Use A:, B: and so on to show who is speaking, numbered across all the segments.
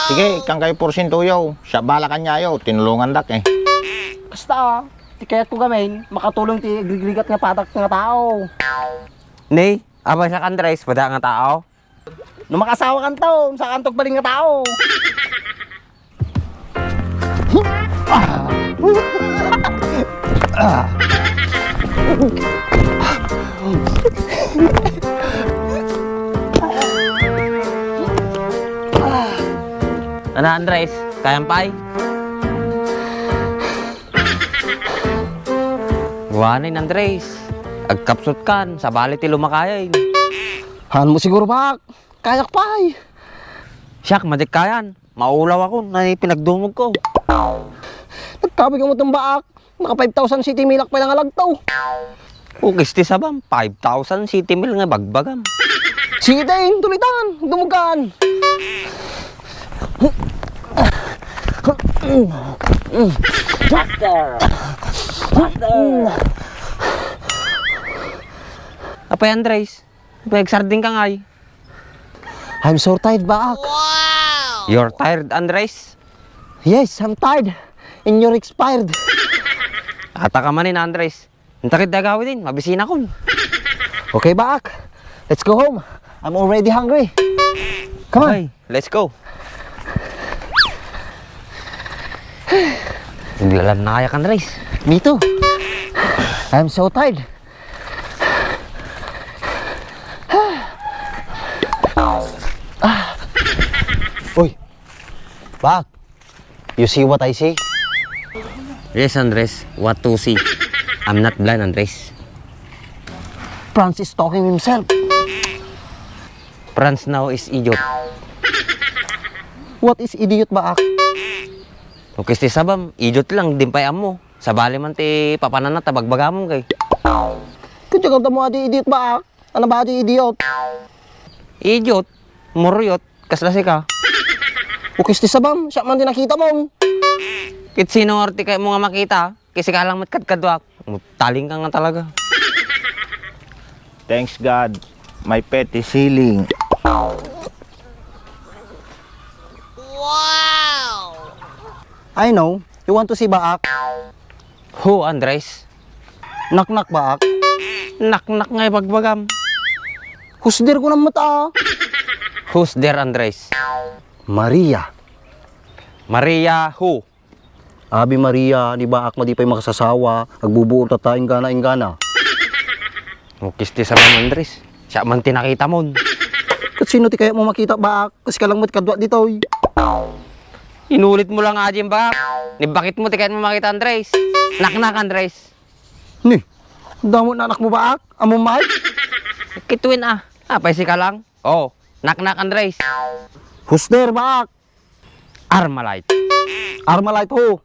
A: Sige, kang kayo porsinto yaw. Siya bala kanya yaw, tinulungan dak eh.
B: Basta, ti kayat ko gamin, makatulong ti grigligat nga patak nga tao.
C: Nay, abay sa Andres, pada nga tao.
B: No makasawa kan tao, sa kantok baling nga tao.
C: Ano Andres, kayang pay? Buwanin Andres, agkapsot kan, sa balit ti lumakayan.
B: Han mo siguro bak, kayak pay.
C: Siyak, madik kayan. Maulaw ako na pinagdumog ko.
B: Nagkabig mo itong baak, naka 5,000 city milak pa lang alagtaw.
C: Ugis ti sabam, 5,000 city mil nga bagbagam.
B: Sige din, tulitan, dumugan.
C: Apay Andres, sarding ka ngay.
B: I'm so tired baak.
C: You're tired Andres?
B: Yes, I'm tired. And you're expired.
C: Ata ka manin Andres. Ntakit na gawin din, mabisina ko.
B: Okay baak, let's go home. I'm already hungry. Come on.
C: Okay, let's go. Naglalan na kaya Andres.
B: Me too. I'm so tired. Uy, Bak, you see what I see?
C: Yes Andres, what to see? I'm not blind Andres.
B: Franz is talking himself.
C: Franz now is idiot.
B: What is idiot Bak?
C: Okay, ti sabam, idiot lang, dimpay mo. Sa bali man ti papananat, tabagbagamon kay.
B: Kaya ka mo adi idiot Bak? Ano ba adi idiot?
C: Idiot, muryot, kaslasi ka.
B: Okay, sti sabam, siya man din nakita mo.
C: Kit sino orti kayo mo nga makita, kasi ka lang matkadkadwak. Taling ka nga talaga.
A: Thanks God, my pet is healing.
B: I know, you want to see Baak?
C: Who Andres?
B: Nak-nak Baak?
C: Nak-nak nga bagbagam.
B: Husder ko ng mata.
C: Who's there Andres?
B: Maria.
C: Maria who?
B: Abi Maria, di Baak madipay makasasawa, agbubuo tata ingana.
C: Mukisti sa man Andres. Siya man tinakita mo.
B: Kat sino ti kaya mo makita Baak? Kasi ka lang matkadwa dito.
C: Inulit mo lang nga dyan ba? Ni bakit mo tikain mo makita Andres? Nak-nak Andres.
B: Ni, damo na anak mo Baak? Among mahal?
C: Kituin ah. Paisi ka lang. Oh, nak-nak Andres.
B: Husder Baak?
C: Armalite.
B: Armalite ho.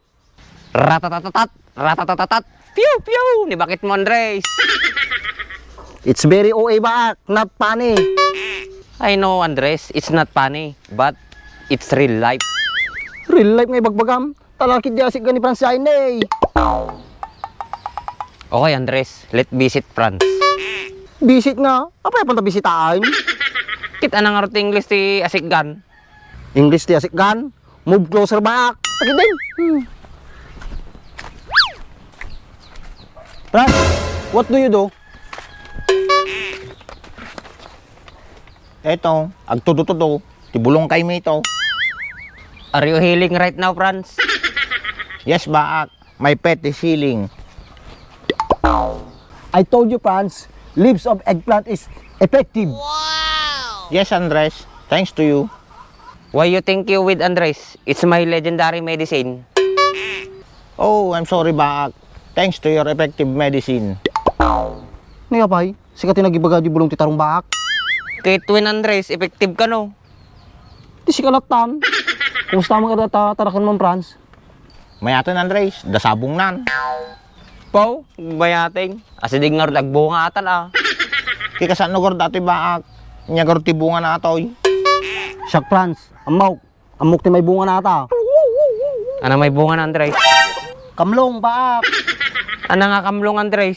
C: Ratatatatat. Ratatatatat. Pew pew. Ni bakit mo Andres?
B: It's very OA Baak, not funny.
C: I know Andres, it's not funny, but it's real life.
B: Real life ngay bagbagam. Talakid di asik gani Francine eh.
C: Okay Andres, let's visit France.
B: Visit nga. Apa yung panta bisitaan?
C: Kita nang arti English ti Asikgan.
B: English di asik gan. Move closer Baak. Takid din. Fran, what do you do?
A: Eto, agtutututo, tibulong kay mo ito.
C: Are you healing right now, France?
A: Yes, Baak, my pet is healing.
B: I told you, Franz, leaves of eggplant is effective.
A: Yes, Andres, thanks to you.
C: Why you think you with Andres? It's my legendary medicine.
A: Oh, I'm sorry, Baak. Thanks to your effective medicine.
B: Nga pa'y, sikatin nagibaga di bulong titarong Baak.
C: Kay Twin Andres, effective ka no?
B: Di si kalatan. Kumusta mo ka data tarakan mong Franz?
A: Mayatan, Andres, dasabong nan.
C: Pau, bayating. Asidig nga rin agbunga atan ah.
A: Kikasan no gor dati Baak. Nya gor tibungan na atoy.
B: Siyak Franz, amok ti may bunga nata.
C: Ano may bunga na Andres?
B: Kamlong Baak.
C: Ano nga kamlong Andres?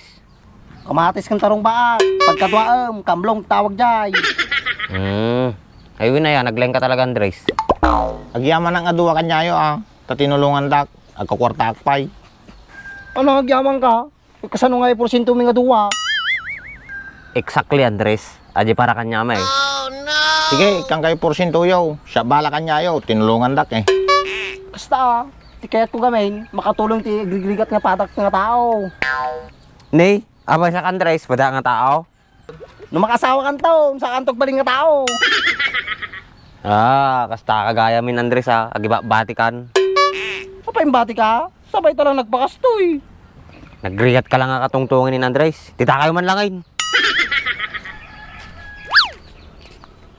B: Kamatis kang tarong Baak. Pagkatwaam, kamlong tawag jay.
C: Ayun na yan, nagleng ka talaga Andres.
A: Agyaman ang aduwa kanyayo tatinulungan dak, agkakwarta akpay.
B: Ano, nagyamang ka? Kasano nga porsyento mga duwa?
C: Exactly, Andres. Aji para kanya may.
A: Sige, ikang kayo porsyento yaw. Siya bala kanyayo, tinulungan dak eh.
B: Basta, ti kaya't ko gamin, makatulong ti grigrigat nga patak nga tao.
C: Nay, abay sa Andres, pada nga tao.
B: No makasawa kan tao, sa kantok baling nga tao.
C: Kasta kagaya min Andres agiba batikan.
B: Apa yung bati ka? Sabay talang nagpakastoy.
C: Nagrigat ka lang nga katungtungin ni Andres. Tita kayo man langin.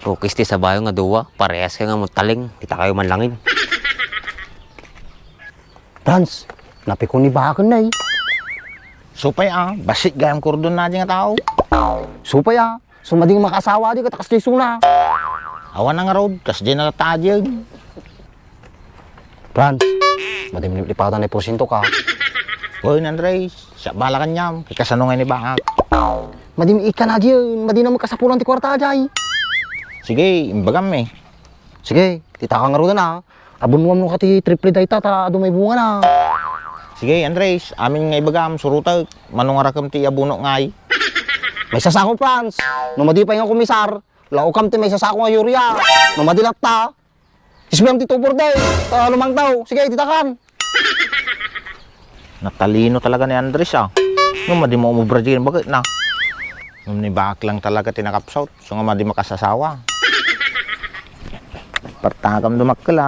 C: Kukis ti sabayo nga duwa, parehas ka nga mutaling. Tita kayo man langin.
B: Franz, napiko ni bakan na eh.
A: Supay basik gayang kordon na nga tao.
B: Supay sumading makasawa di katakas di suna.
A: Awan nga road, kas di natatadyan.
B: Franz, madimlim lipatan na porsyento ka.
A: Hoy, Andres, siya bala kanyam, kikasano nga ni Baak.
B: Madim ikan na dyan, madim na magkasapulan ti kwarta ajay.
A: Sige, imbagam eh.
B: Sige, tita ka nga ro na. Abunwam mo ka ti triple data ta dumay bunga na.
A: Sige, Andres, amin nga ibagam, surutag. Manungarakam ti abuno ngay.
B: May sasako Franz, numadi pa yung komisar. Laukam ti may sasako nga Yuria. Numadilat ta. Isbiyam ti tupor day, lumang daw. Sige, tita kan.
A: Natalino talaga ni Andres Nung madi mo umubrajin, bakit na? Nung ni Baak lang talaga tinakapsot. So nga madi makasasawa. Partagam dumakkel